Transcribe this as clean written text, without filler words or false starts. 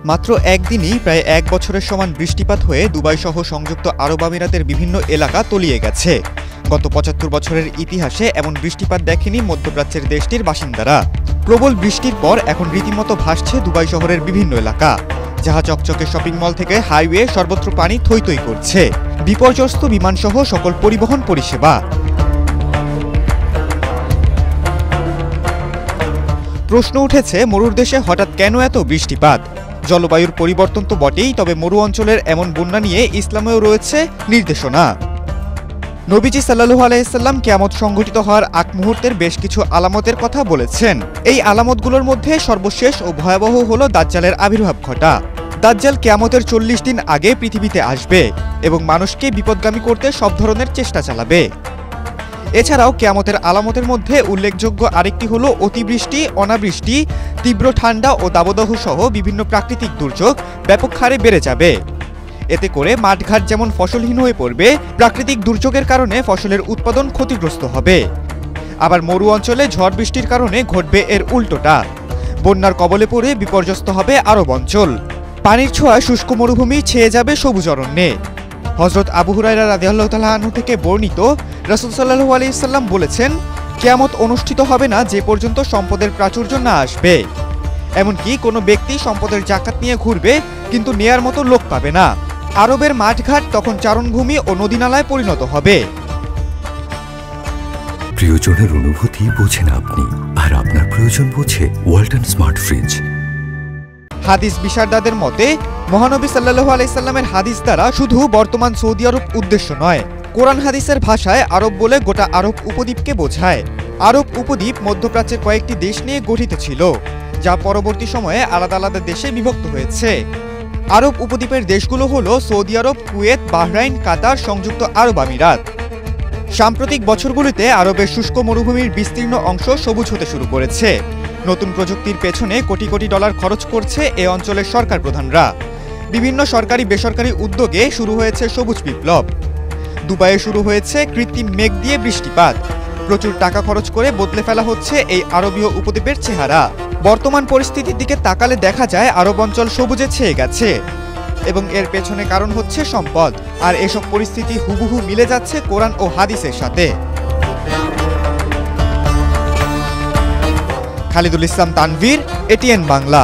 মাত্র একদিনই প্রায় ১ বছরের সমান বৃষ্টিপাত হয়ে দুবাই সহ সংযুক্ত আরব আমিরাতের বিভিন্ন এলাকা তলিয়ে গেছে। গত ৭৫ বছরের ইতিহাসে এমন বৃষ্টিপাত দেখেনি মধ্যপ্রাচ্যের দেশটির বাসিন্দারা। প্রবল বৃষ্টির পর এখন রীতিমতো ভাসছে দুবাই শহরের বিভিন্ন এলাকা। যাহা চকচকে শপিং মল থেকে হাইওয়ে সর্বত্র পানি থই থই করছে। বিপর্যস্ত বিমানসহ সকল পরিবহন পরিষেবা। প্রশ্ন উঠেছে, মরুর দেশে হঠাৎ কেন এত বৃষ্টিপাত? জলবায়ুর পরিবর্তন তো বটেই, তবে মরু অঞ্চলের এমন বন্যা নিয়ে ইসলামেও রয়েছে নির্দেশনা। নবীজি সাল্লাল্লাহু আলাইহি সাল্লাম কিয়ামত সংঘটিত হওয়ার আগ মুহূর্তের বেশ কিছু আলামতের কথা বলেছেন। এই আলামতগুলোর মধ্যে সর্বশেষ ও ভয়াবহ হলো দাজ্জালের আবির্ভাব ঘটা। দাজ্জাল কিয়ামতের ৪০ দিন আগে পৃথিবীতে আসবে এবং মানুষকে বিপদগামী করতে সব ধরনের চেষ্টা চালাবে। এছাড়াও কিয়ামতের আলামতের মধ্যে উল্লেখযোগ্য আরেকটি হলো অতিবৃষ্টি, অনাবৃষ্টি, তীব্র ঠান্ডা ও দাবদাহ সহ বিভিন্ন প্রাকৃতিক দুর্যোগ ব্যাপক হারে বেড়ে যাবে। এতে করে মাঠঘাট যেমন ফসলহীন হয়ে পড়বে, প্রাকৃতিক দুর্যোগের কারণে ফসলের উৎপাদন ক্ষতিগ্রস্ত হবে। আবার মরু অঞ্চলে ঝড় বৃষ্টির কারণে ঘটবে এর উল্টোটা। বন্যার কবলে পড়ে বিপর্যস্ত হবে আরব অঞ্চল। পানির ছোঁয়ায় শুষ্ক মরুভূমি ছেয়ে যাবে সবুজ অরণ্যে। হযরত আবু হুরায়রা রাদিয়াল্লাহু তাআলা আনহু থেকে বর্ণিত, রাসূল সাল্লাল্লাহু আলাইহি সাল্লাম বলেছেন, কিয়ামত অনুষ্ঠিত হবে না যে পর্যন্ত সম্পদের প্রাচুর্য না আসবে। এমনকি কোনো ব্যক্তি সম্পদের জাকাত নিয়ে ঘুরবে, কিন্তু নেয়ার মতো লোক পাবে না। আরবের মাঠঘাট তখন চারণভূমি ও নদীনালায় পরিণত হবে। প্রিয়জনের অনুভূতি বোঝেন আপনি, আর আপনার প্রয়োজন বোঝে ওয়ালটন স্মার্ট ফ্রিজ। হাদিস বিশারদাদের মতে, মহানবী সাল্লাল্লাহু আলাইহি সাল্লামের হাদিস দ্বারা শুধু বর্তমান সৌদি আরব উদ্দেশ্য নয়, কোরআন হাদিসের ভাষায় আরব বলে গোটা আরব উপদ্বীপকে বোঝায়। আরব উপদ্বীপ মধ্যপ্রাচ্যের কয়েকটি দেশ নিয়ে গঠিত ছিল, যা পরবর্তী সময়ে আলাদা আলাদা দেশে বিভক্ত হয়েছে। আরব উপদ্বীপের দেশগুলো হলো সৌদি আরব, কুয়েত, বাহরাইন, কাতার, সংযুক্ত আরব আমিরাত। সাম্প্রতিক বছরগুলিতে আরবের শুষ্ক মরুভূমির বিস্তীর্ণ অংশ সবুজ হতে শুরু করেছে। নতুন প্রযুক্তির পেছনে কোটি কোটি ডলার খরচ করছে এ অঞ্চলের সরকার প্রধানরা। বিভিন্ন সরকারি বেসরকারি উদ্যোগে শুরু হয়েছে সবুজ বিপ্লব। দুবাইয়ে শুরু হয়েছে কৃত্রিম মেঘ দিয়ে বৃষ্টিপাত। প্রচুর টাকা খরচ করে বদলে ফেলা হচ্ছে এই আরবীয় উপদ্বীপের চেহারা। বর্তমান পরিস্থিতির দিকে তাকালে দেখা যায় আরব অঞ্চল সবুজে ছেয়ে গেছে এবং এর পেছনে কারণ হচ্ছে সম্পদ। আর এসব পরিস্থিতি হুবহু মিলে যাচ্ছে কোরআন ও হাদিসের সাথে। খালিদুল ইসলাম তানভীর, এটিএন বাংলা।